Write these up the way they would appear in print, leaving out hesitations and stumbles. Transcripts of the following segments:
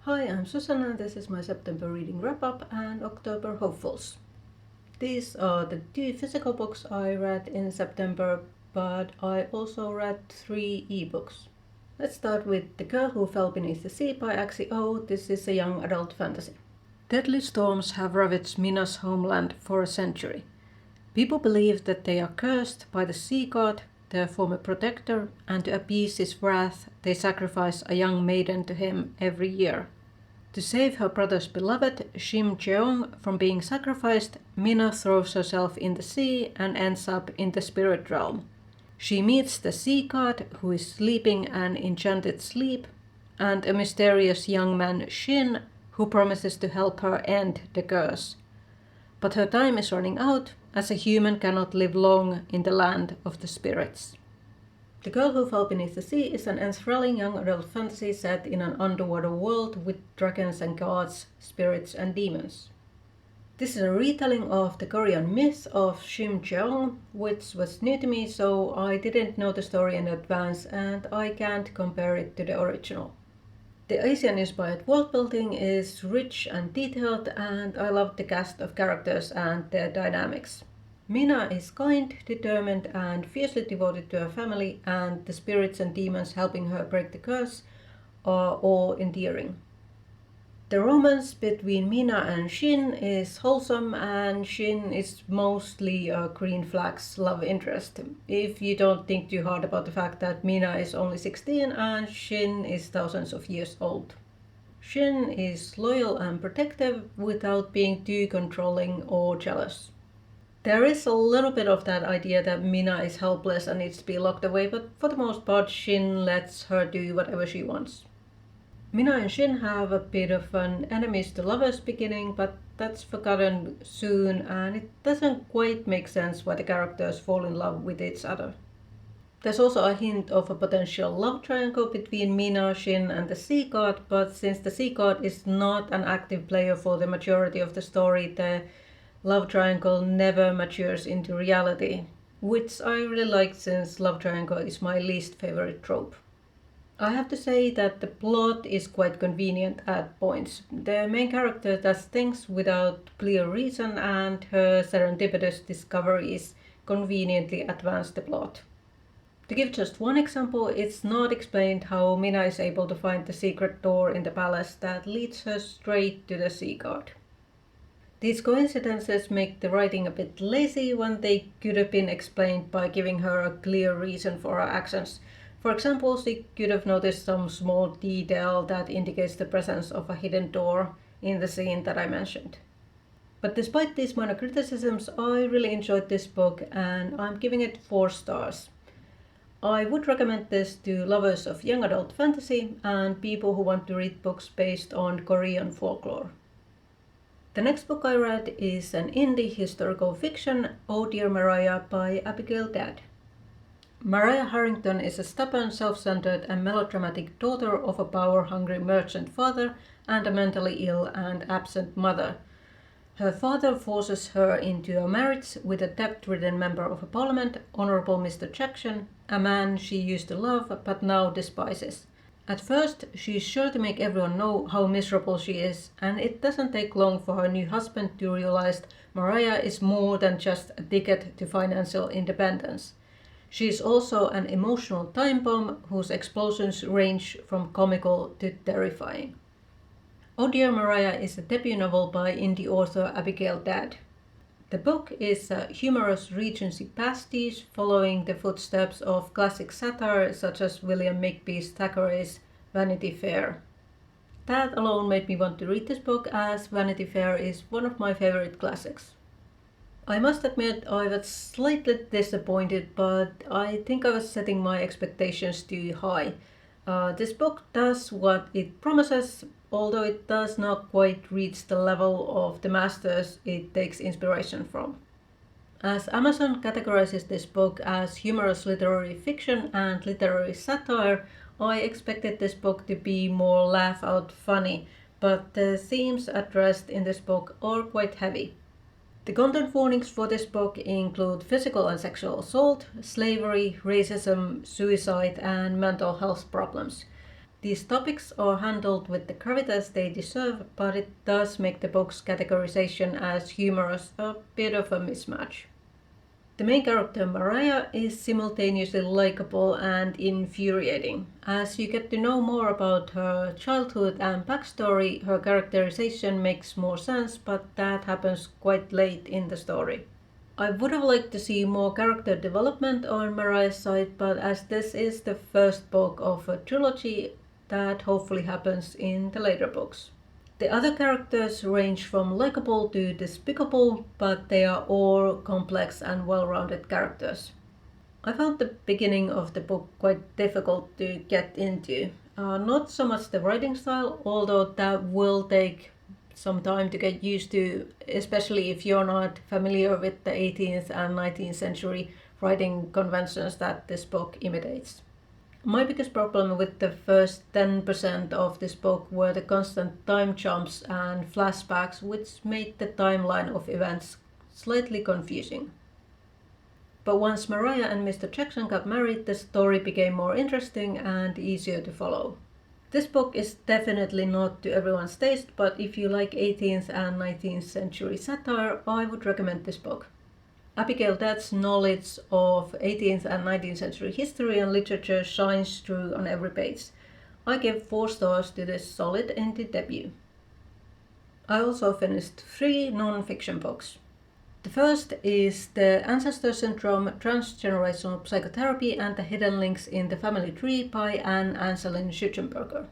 Hi, I'm Susanna. This is my September reading wrap-up and October hopefuls. These are the two physical books I read in September, but I also read 3 ebooks. Let's start with The Girl Who Fell Beneath the Sea by Axie. This is a young adult fantasy. Deadly storms have ravaged Mina's homeland for a century. People believe that they are cursed by the sea god, their former protector, and to appease his wrath, they sacrifice a young maiden to him every year. To save her brother's beloved, Shim Jeong, from being sacrificed, Mina throws herself in the sea and ends up in the spirit realm. She meets the sea god, who is sleeping an enchanted sleep, and a mysterious young man, Shin, who promises to help her end the curse. But her time is running out, as a human cannot live long in the land of the spirits. The Girl Who Fell Beneath the Sea is an enthralling young adult fantasy set in an underwater world with dragons and gods, spirits and demons. This is a retelling of the Korean myth of Shim Jeong, which was new to me, so I didn't know the story in advance and I can't compare it to the original. The Asian-inspired world building is rich and detailed, and I love the cast of characters and their dynamics. Mina is kind, determined, and fiercely devoted to her family, and the spirits and demons helping her break the curse are all endearing. The romance between Mina and Shin is wholesome, and Shin is mostly a green flag's love interest, if you don't think too hard about the fact that Mina is only 16 and Shin is thousands of years old. Shin is loyal and protective without being too controlling or jealous. There is a little bit of that idea that Mina is helpless and needs to be locked away, but for the most part Shin lets her do whatever she wants. Mina and Shin have a bit of an enemies to lovers beginning, but that's forgotten soon, and it doesn't quite make sense why the characters fall in love with each other. There's also a hint of a potential love triangle between Mina, Shin and the sea god, but since the sea god is not an active player for the majority of the story, the love triangle never matures into reality, which I really like since love triangle is my least favorite trope. I have to say that the plot is quite convenient at points. The main character does things without clear reason, and her serendipitous discoveries conveniently advance the plot. To give just one example, it's not explained how Mina is able to find the secret door in the palace that leads her straight to the sea god. These coincidences make the writing a bit lazy when they could have been explained by giving her a clear reason for her actions. For example, she could have noticed some small detail that indicates the presence of a hidden door in the scene that I mentioned. But despite these minor criticisms, I really enjoyed this book and I'm giving it 4 stars. I would recommend this to lovers of young adult fantasy and people who want to read books based on Korean folklore. The next book I read is an indie historical fiction, Oh Dear Mariah by Abigail Dad. Mariah Harrington is a stubborn, self-centered and melodramatic daughter of a power-hungry merchant father and a mentally ill and absent mother. Her father forces her into a marriage with a debt-ridden member of a parliament, Honorable Mr. Jackson, a man she used to love but now despises. At first, she is sure to make everyone know how miserable she is, and it doesn't take long for her new husband to realize Mariah is more than just a ticket to financial independence. She is also an emotional time bomb whose explosions range from comical to terrifying. Oh Dear Mariah is a debut novel by indie author Abigail Dad. The book is a humorous Regency pastiche following the footsteps of classic satire such as William Makepeace Thackeray's Vanity Fair. That alone made me want to read this book, as Vanity Fair is one of my favorite classics. I must admit I was slightly disappointed, but I think I was setting my expectations too high. This book does what it promises, although it does not quite reach the level of the masters it takes inspiration from. As Amazon categorizes this book as humorous literary fiction and literary satire, I expected this book to be more laugh-out funny, but the themes addressed in this book are quite heavy. The content warnings for this book include physical and sexual assault, slavery, racism, suicide, and mental health problems. These topics are handled with the gravitas they deserve, but it does make the book's categorization as humorous a bit of a mismatch. The main character Mariah is simultaneously likable and infuriating. As you get to know more about her childhood and backstory, her characterization makes more sense, but that happens quite late in the story. I would have liked to see more character development on Mariah's side, but as this is the first book of a trilogy, that hopefully happens in the later books. The other characters range from likable to despicable, but they are all complex and well-rounded characters. I found the beginning of the book quite difficult to get into. Not so much the writing style, although that will take some time to get used to, especially if you're not familiar with the 18th and 19th century writing conventions that this book imitates. My biggest problem with the first 10% of this book were the constant time jumps and flashbacks, which made the timeline of events slightly confusing. But once Mariah and Mr. Jackson got married, the story became more interesting and easier to follow. This book is definitely not to everyone's taste, but if you like 18th and 19th century satire, I would recommend this book. Abigail Dad's knowledge of 18th and 19th century history and literature shines through on every page. I give 4 stars to this solid indie debut. I also finished 3 non-fiction books. The first is The Ancestor Syndrome, Transgenerational Psychotherapy and the Hidden Links in the Family Tree by Anne-Angeline Schutzenberger.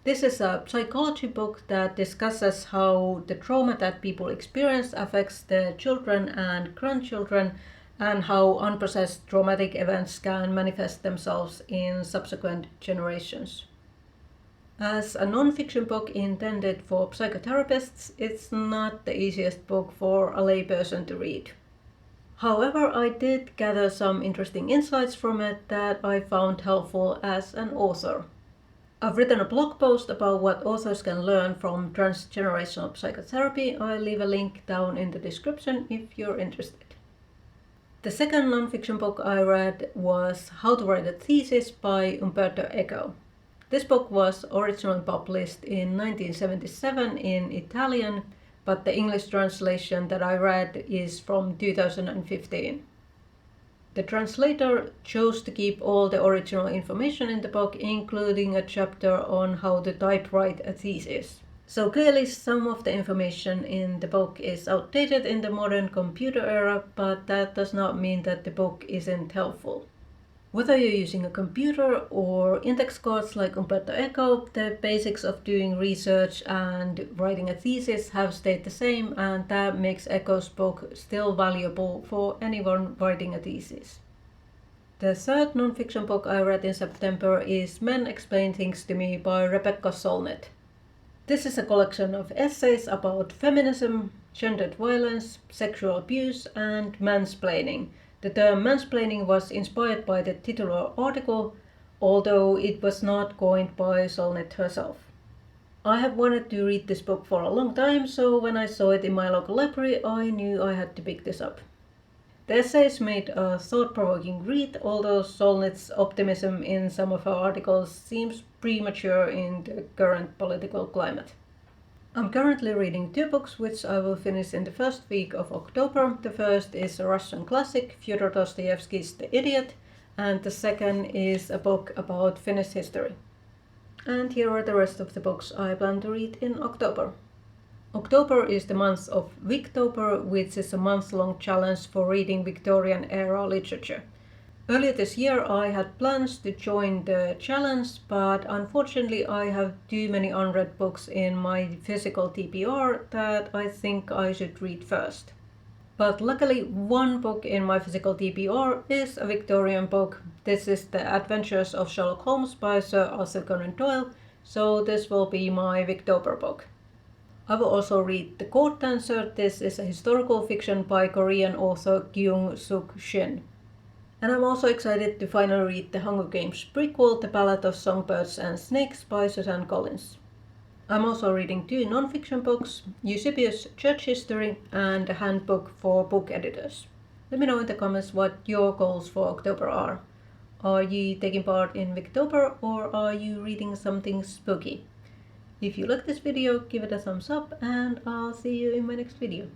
This is a psychology book that discusses how the trauma that people experience affects their children and grandchildren, and how unprocessed traumatic events can manifest themselves in subsequent generations. As a non-fiction book intended for psychotherapists, it's not the easiest book for a layperson to read. However, I did gather some interesting insights from it that I found helpful as an author. I've written a blog post about what authors can learn from transgenerational psychotherapy. I'll leave a link down in the description if you're interested. The second non-fiction book I read was How to Write a Thesis by Umberto Eco. This book was originally published in 1977 in Italian, but the English translation that I read is from 2015. The translator chose to keep all the original information in the book, including a chapter on how to typewrite a thesis. So clearly some of the information in the book is outdated in the modern computer era, but that does not mean that the book isn't helpful. Whether you're using a computer or index cards like Umberto Eco, the basics of doing research and writing a thesis have stayed the same, and that makes Eco's book still valuable for anyone writing a thesis. The third non-fiction book I read in September is Men Explain Things to Me by Rebecca Solnit. This is a collection of essays about feminism, gendered violence, sexual abuse, and mansplaining. The term mansplaining was inspired by the titular article, although it was not coined by Solnit herself. I have wanted to read this book for a long time, so when I saw it in my local library, I knew I had to pick this up. The essays made a thought-provoking read, although Solnit's optimism in some of her articles seems premature in the current political climate. I'm currently reading 2 books, which I will finish in the first week of October. The first is a Russian classic, Fyodor Dostoevsky's The Idiot, and the second is a book about Finnish history. And here are the rest of the books I plan to read in October. October is the month of Victober, which is a month-long challenge for reading Victorian-era literature. Earlier this year I had plans to join the challenge, but unfortunately I have too many unread books in my physical TBR that I think I should read first. But luckily one book in my physical TBR is a Victorian book. This is The Adventures of Sherlock Holmes by Sir Arthur Conan Doyle, so this will be my Victober book. I will also read The Court Dancer. This is a historical fiction by Korean author Kyung-Suk Shin. And I'm also excited to finally read the Hunger Games prequel, The Ballad of Songbirds and Snakes by Suzanne Collins. I'm also reading 2 non-fiction books, Eusebius' Church History and a handbook for book editors. Let me know in the comments what your goals for October are. Are you taking part in Victober or are you reading something spooky? If you like this video, give it a thumbs up and I'll see you in my next video.